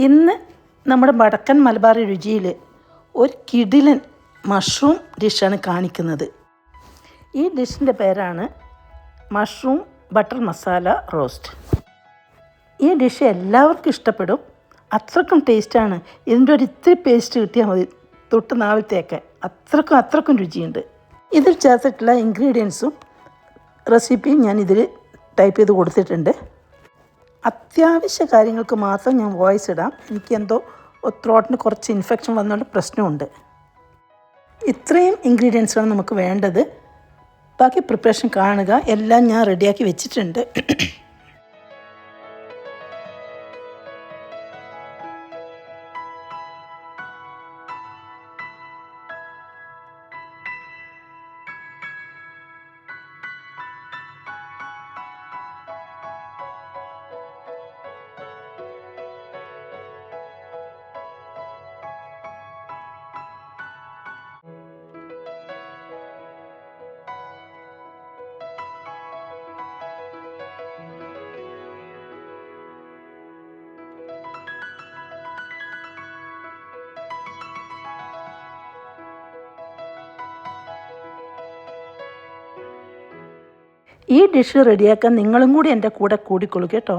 ഇന്ന് നമ്മുടെ വടക്കൻ മലബാറി രുചിയിൽ ഒരു കിടിലൻ മഷ്റൂം ഡിഷാണ് കാണിക്കുന്നത്. ഈ ഡിഷിൻ്റെ പേരാണ് മഷ്റൂം ബട്ടർ മസാല റോസ്റ്റ്. ഈ ഡിഷ് എല്ലാവർക്കും ഇഷ്ടപ്പെടും. അത്രക്കും ടേസ്റ്റാണ്. ഇതിൻ്റെ ഒരു ഇത്തിരി പേസ്റ്റ് കിട്ടിയാൽ മതി തൊട്ട് നാവിൽ തേക്കാൻ. അത്രക്കും രുചിയുണ്ട്. ഇതിൽ ചേർത്തിട്ടുള്ള ഇൻഗ്രീഡിയൻസും റെസിപ്പിയും ഞാൻ ഇതിൽ ടൈപ്പ് ചെയ്ത് കൊടുത്തിട്ടുണ്ട്. അത്യാവശ്യ കാര്യങ്ങൾക്ക് മാത്രം ഞാൻ വോയിസ് ഇടാം. എനിക്കെന്തോ ത്രോട്ടിന് കുറച്ച് ഇൻഫെക്ഷൻ വന്നുകൊണ്ട് പ്രശ്നമുണ്ട്. ഇത്രയും ഇൻഗ്രീഡിയൻസാണ് നമുക്ക് വേണ്ടത്. ബാക്കി പ്രിപ്പറേഷൻ കാണുക. എല്ലാം ഞാൻ റെഡിയാക്കി വെച്ചിട്ടുണ്ട്. ഈ ഡിഷ് റെഡിയാക്കാൻ നിങ്ങളും കൂടി എൻ്റെ കൂടെ കൂടിക്കൊള്ളു കേട്ടോ.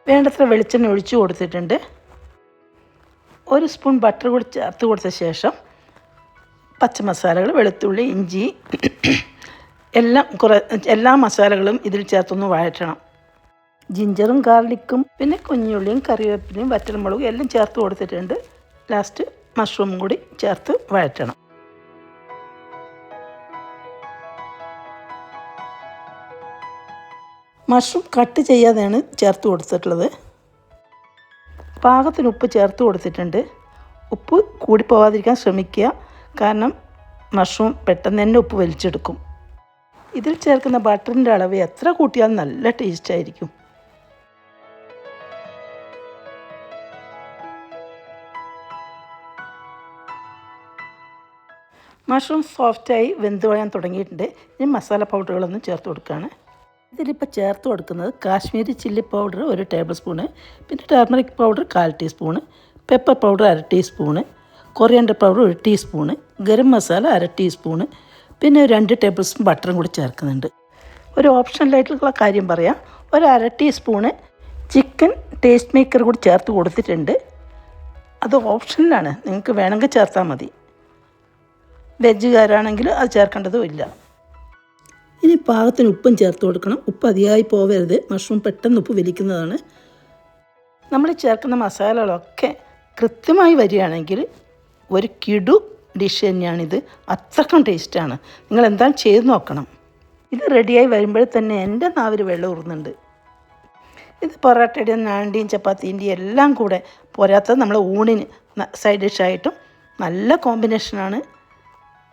വേണ്ടത്ര വെളിച്ചെണ്ണ ഒഴിച്ചു കൊടുത്തിട്ടുണ്ട്. 1 സ്പൂൺ ബട്ടർ കൂടി ചേർത്ത് കൊടുത്ത ശേഷം പച്ചമസാലകൾ, വെളുത്തുള്ളി, ഇഞ്ചി എല്ലാ മസാലകളും ഇതിൽ ചേർത്തൊന്ന് വഴറ്റണം. ജിഞ്ചറും ഗാർലിക്കും പിന്നെ കുഞ്ഞുള്ളിയും കറിവേപ്പിലയും വറ്റൽമുളകും എല്ലാം ചേർത്ത് കൊടുത്തിട്ടുണ്ട്. ലാസ്റ്റ് മഷ്റൂമും കൂടി ചേർത്ത് വഴറ്റണം. മഷ്റൂം കട്ട് ചെയ്യാതെയാണ് ചേർത്ത് കൊടുത്തിട്ടുള്ളത്. പാകത്തിന് ഉപ്പ് ചേർത്ത് കൊടുത്തിട്ടുണ്ട്. ഉപ്പ് കൂടിപ്പോവാതിരിക്കാൻ ശ്രമിക്കുക. കാരണം മഷ്റൂം പെട്ടെന്ന് തന്നെ ഉപ്പ് വലിച്ചെടുക്കും. ഇതിൽ ചേർക്കുന്ന ബട്ടറിൻ്റെ അളവ് എത്ര കൂട്ടിയാലും നല്ല ടേസ്റ്റായിരിക്കും. മഷ്റൂം സോഫ്റ്റായി വെന്ത് വരാൻ തുടങ്ങിയിട്ടുണ്ട്. ഇനി മസാല പൗഡറുകളൊന്നും ചേർത്ത് കൊടുക്കുകയാണ്. ഇതിലിപ്പോൾ ചേർത്ത് കൊടുക്കുന്നത് Kashmiri chilli powder 1 tablespoon, പിന്നെ turmeric powder 1/4 teaspoon, pepper powder 1/2 teaspoon, coriander powder 1 teaspoon, garam masala 1/2 teaspoon, പിന്നെ 2 ടേബിൾ സ്പൂൺ ബട്ടറും കൂടി ചേർക്കുന്നുണ്ട്. ഒരു ഓപ്ഷണലായിട്ടുള്ള കാര്യം പറയാം. 1/2 ടീസ്പൂണ് ചിക്കൻ ടേസ്റ്റ് മേക്കർ കൂടി ചേർത്ത് കൊടുത്തിട്ടുണ്ട്. അത് ഓപ്ഷനിലാണ്, നിങ്ങൾക്ക് വേണമെങ്കിൽ ചേർത്താൽ മതി. വെജുകാരാണെങ്കിൽ അത് ചേർക്കേണ്ടതും ഇല്ല. ഇനി പാകത്തിന് ഉപ്പും ചേർത്ത് കൊടുക്കണം. ഉപ്പ് അതിയായി പോവരുത്. മഷ്റൂം പെട്ടെന്ന് ഉപ്പ് വലിക്കുന്നതാണ്. നമ്മൾ ചേർക്കുന്ന മസാലകളൊക്കെ കൃത്യമായി വരികയാണെങ്കിൽ ഒരു കിടു ഡിഷ് തന്നെയാണിത്. അത്രക്കും ടേസ്റ്റാണ്. നിങ്ങൾ എന്തായാലും ചെയ്ത് നോക്കണം. ഇത് റെഡിയായി വരുമ്പോൾ തന്നെ എൻ്റെ നാവിൽ വെള്ളം ഊറുന്നുണ്ട്. ഇത് പൊറോട്ടയുടെയും നാണ്ടിയും ചപ്പാത്തീൻ്റെയും എല്ലാം കൂടെ പോരാത്തത് നമ്മൾ ഊണിന് സൈഡ് ഡിഷായിട്ടും നല്ല കോമ്പിനേഷനാണ്.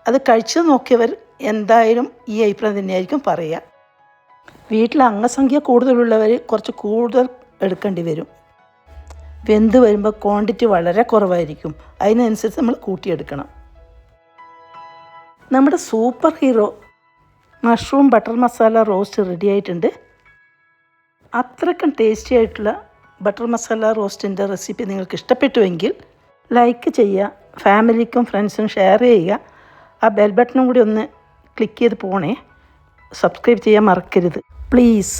അത് കഴിച്ച് നോക്കിയവർ എന്തായാലും ഈ അഭിപ്രായം തന്നെയായിരിക്കും പറയുക. വീട്ടിൽ അംഗസംഖ്യ കൂടുതലുള്ളവർ കുറച്ച് കൂടുതൽ എടുക്കേണ്ടി വരും. വെന്ത് വരുമ്പോൾ ക്വാണ്ടിറ്റി വളരെ കുറവായിരിക്കും. അതിനനുസരിച്ച് നമ്മൾ കൂട്ടിയെടുക്കണം. നമ്മുടെ super hero mushroom butter masala roast ready ആയിട്ടുണ്ട്. അത്രയ്ക്കും ടേസ്റ്റി ആയിട്ടുള്ള ബട്ടർ മസാല റോസ്റ്റിൻ്റെ റെസിപ്പി നിങ്ങൾക്ക് ഇഷ്ടപ്പെട്ടുവെങ്കിൽ ലൈക്ക് ചെയ്യുക, ഫാമിലിക്കും ഫ്രണ്ട്സിനും ഷെയർ ചെയ്യുക. ആ ബെൽ ബട്ടണും കൂടി ഒന്ന് ക്ലിക്ക് ചെയ്ത് പോണേ. സബ്സ്ക്രൈബ് ചെയ്യാൻ മറക്കരുത് പ്ലീസ്.